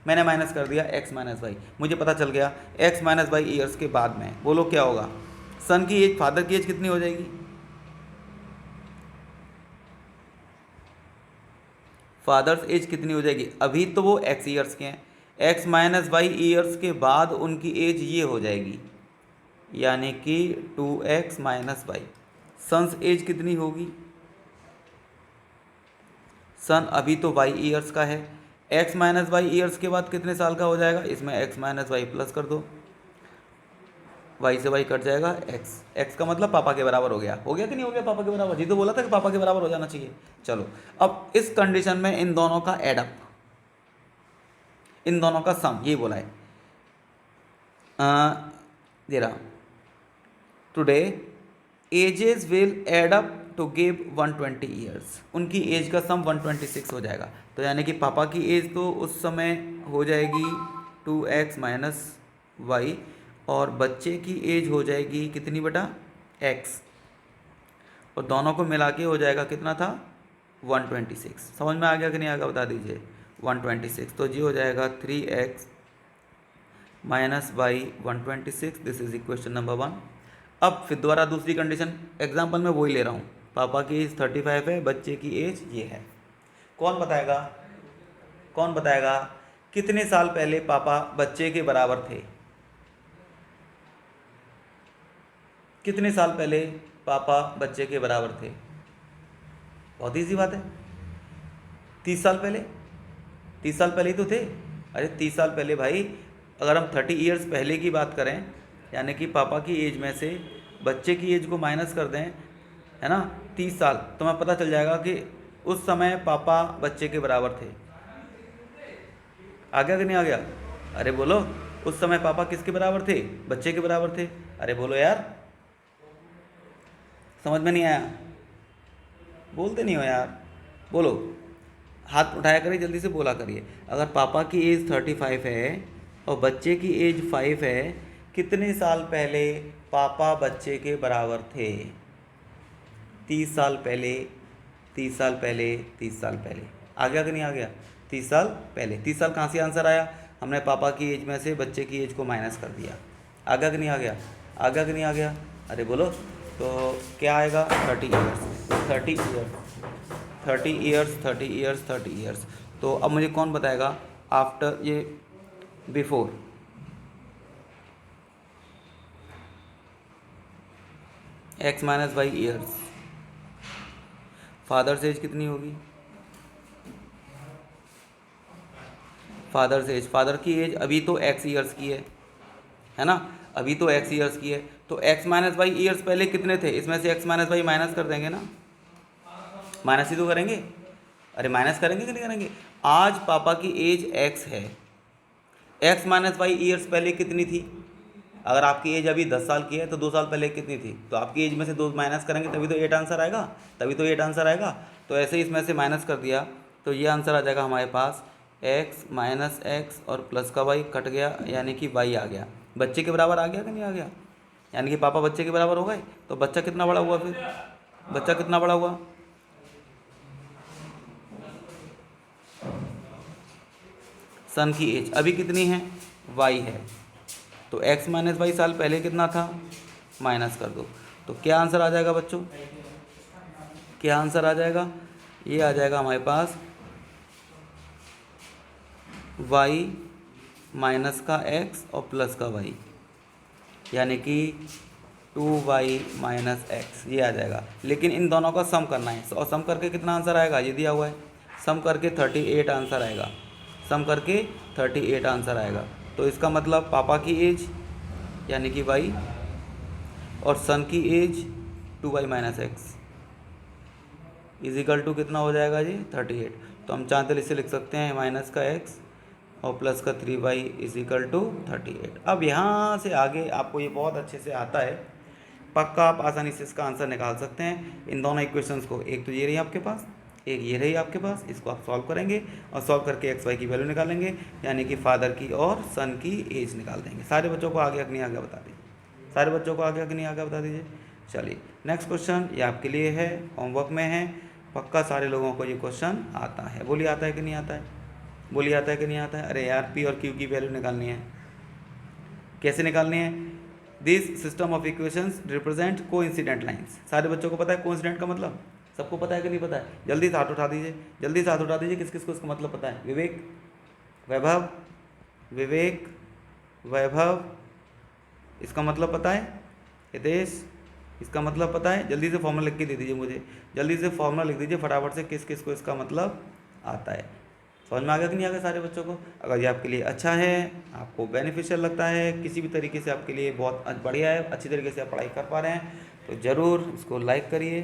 मैंने माइनस कर दिया एक्स माइनस वाई। मुझे पता चल गया एक्स माइनस वाई ईयर्स के बाद में, बोलो क्या होगा, सन की एज, फादर की एज कितनी हो जाएगी, फादर्स एज कितनी हो जाएगी, अभी तो वो एक्स ईयर्स के हैं, एक्स माइनस वाई ईयर्स के बाद उनकी एज ये हो जाएगी, यानी कि 2x minus Y. Son's age कितनी होगी, सन अभी तो y ईयर्स का है, x माइनस वाई ईयर्स के बाद कितने साल का हो जाएगा, इसमें x माइनस वाई प्लस कर दो, y से y कट जाएगा, x का मतलब पापा के बराबर हो गया कि नहीं हो गया पापा के बराबर, जी तो बोला था कि पापा के बराबर हो जाना चाहिए। चलो अब इस कंडीशन में इन दोनों का एडअप, इन दोनों का सम, ये बोला है दे रहा today ages will add up to give 120 years. उनकी एज का सम 126 हो जाएगा। तो यानी कि पापा की एज तो उस समय हो जाएगी 2x माइनस वाई और बच्चे की एज हो जाएगी कितनी बेटा, x, और दोनों को मिला के हो जाएगा कितना था 126। समझ में आ गया कि नहीं आ गया बता दीजिए, 126। तो जी हो जाएगा 3x minus y 126, this is equation number 1। अब फिर दोबारा दूसरी कंडीशन, एग्जाम्पल में वही ले रहा हूँ, पापा की एज 35 है, बच्चे की एज ये है। कौन बताएगा, कौन बताएगा कितने साल पहले पापा बच्चे के बराबर थे, कितने साल पहले पापा बच्चे के बराबर थे, बहुत ईजी बात है, 30 साल पहले, 30 साल पहले ही तो थे। अरे 30 साल पहले भाई, अगर हम 30 ईयर्स पहले की बात करें, यानी कि पापा की एज में से बच्चे की एज को माइनस कर दें, है ना, 30 साल, तो हमें पता चल जाएगा कि उस समय पापा बच्चे के बराबर थे। आ गया कि नहीं आ गया, अरे बोलो, उस समय पापा किसके बराबर थे, बच्चे के बराबर थे। अरे बोलो यार, समझ में नहीं आया, बोलते नहीं हो यार, बोलो, हाथ उठाया करिए, जल्दी से बोला करिए। अगर पापा की एज 35 है और बच्चे की एज 5 है, कितने साल पहले पापा बच्चे के बराबर थे, 30 साल पहले, 30 साल पहले, 30 साल पहले। आ गया कि नहीं आ गया, 30 साल पहले, 30 साल कहाँ से आंसर आया, हमने पापा की एज में से बच्चे की एज को माइनस कर दिया। आ गया कि नहीं आ गया, आ गया कि नहीं आ गया, अरे बोलो। तो क्या आएगा 30 years, 30 years, 30 years, 30 years, 30 years. तो अब मुझे कौन बताएगा आफ्टर, ये before, x minus y years. Father's age कितनी होगी? फादर्स एज, फादर की एज अभी तो एक्स ईयर्स की है ना, अभी तो एक्स ईयर्स की है, तो एक्स माइनस वाई ईयर्स पहले कितने थे, इसमें से एक्स माइनस वाई माइनस कर देंगे ना, माइनस ही तो करेंगे। अरे माइनस करेंगे कि नहीं करेंगे? आज पापा की एज एक्स है, एक्स माइनस वाई ईयर्स पहले कितनी थी? अगर आपकी एज अभी 10 साल की है तो 2 साल पहले कितनी थी? तो आपकी एज में से 2 माइनस करेंगे तभी तो 8 आंसर आएगा, तभी तो 8 आंसर आएगा। तो ऐसे ही इसमें से माइनस कर दिया तो ये आंसर आ जाएगा हमारे पास एक्स माइनस एक्स और प्लस का वाई कट गया, यानी कि वाई आ गया। बच्चे के बराबर आ गया कि नहीं आ गया? यानी कि पापा बच्चे के बराबर हो गए। तो बच्चा कितना बड़ा हुआ फिर? बच्चा कितना बड़ा हुआ? सन की एज अभी कितनी है? वाई है। तो एक्स माइनस वाई साल पहले कितना था? माइनस कर दो। तो क्या आंसर आ जाएगा बच्चों? क्या आंसर आ जाएगा? ये आ जाएगा हमारे पास वाई माइनस का एक्स और प्लस का वाई, यानी कि 2y माइनस एक्स, ये आ जाएगा। लेकिन इन दोनों का सम करना है, और सम करके कितना आंसर आएगा ये दिया हुआ है, सम करके 38 आंसर आएगा, सम करके 38 आंसर आएगा। तो इसका मतलब पापा की एज यानी कि y और सन की age 2y minus x is equal to कितना हो जाएगा जी? 38। तो हम चाहते इसे लिख सकते हैं माइनस का x और प्लस का 3y इजिकल टू 38। अब यहाँ से आगे आपको ये बहुत अच्छे से आता है, पक्का आप आसानी से इसका आंसर निकाल सकते हैं इन दोनों इक्वेशंस को। एक तो ये रही आपके पास, एक ये रही आपके पास, इसको आप सॉल्व करेंगे और सॉल्व करके एक्स वाई की वैल्यू निकालेंगे, यानी कि फादर की और सन की एज निकाल देंगे। सारे बच्चों को आगे नहीं आगे बता दीजिए, सारे बच्चों को आगे नहीं आगे बता दीजिए। चलिए नेक्स्ट क्वेश्चन, ये आपके लिए है, होमवर्क में है, पक्का सारे लोगों को ये क्वेश्चन आता है। बोलिए आता है कि नहीं आता है? बोलिए आता है कि नहीं आता है? अरे यार पी और क्यू की वैल्यू निकालनी है, कैसे निकालनी है? This system of equations represent coincident lines. सारे बच्चों को पता है कोइंसिडेंट का मतलब? सबको पता है कि नहीं पता है? जल्दी से हाथ उठा दीजिए, जल्दी से हाथ उठा दीजिए, किस किस को इसका मतलब पता है? विवेक, वैभव, विवेक, वैभव, इसका मतलब पता है? हितेश, इसका मतलब पता है? जल्दी से फॉर्मूला लिख के दे दीजिए मुझे, जल्दी से फॉर्मूला लिख दीजिए फटाफट से, किस किस को इसका मतलब आता है। समझ में आ गया कि नहीं आ गया सारे बच्चों को? अगर ये आपके लिए अच्छा है, आपको बेनिफिशियल लगता है, किसी भी तरीके से आपके लिए बहुत बढ़िया है, अच्छी तरीके से आप पढ़ाई कर पा रहे हैं, तो ज़रूर इसको लाइक करिए,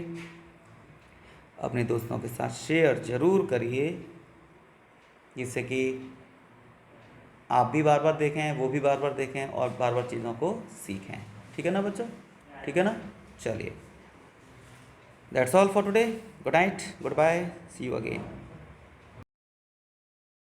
अपने दोस्तों के साथ शेयर ज़रूर करिए, जिससे कि आप भी बार बार देखें, वो भी बार बार देखें और बार बार चीज़ों को सीखें। ठीक है ना बच्चों? ठीक है ना? चलिए, that's all for today. Good night, good bye, see you again.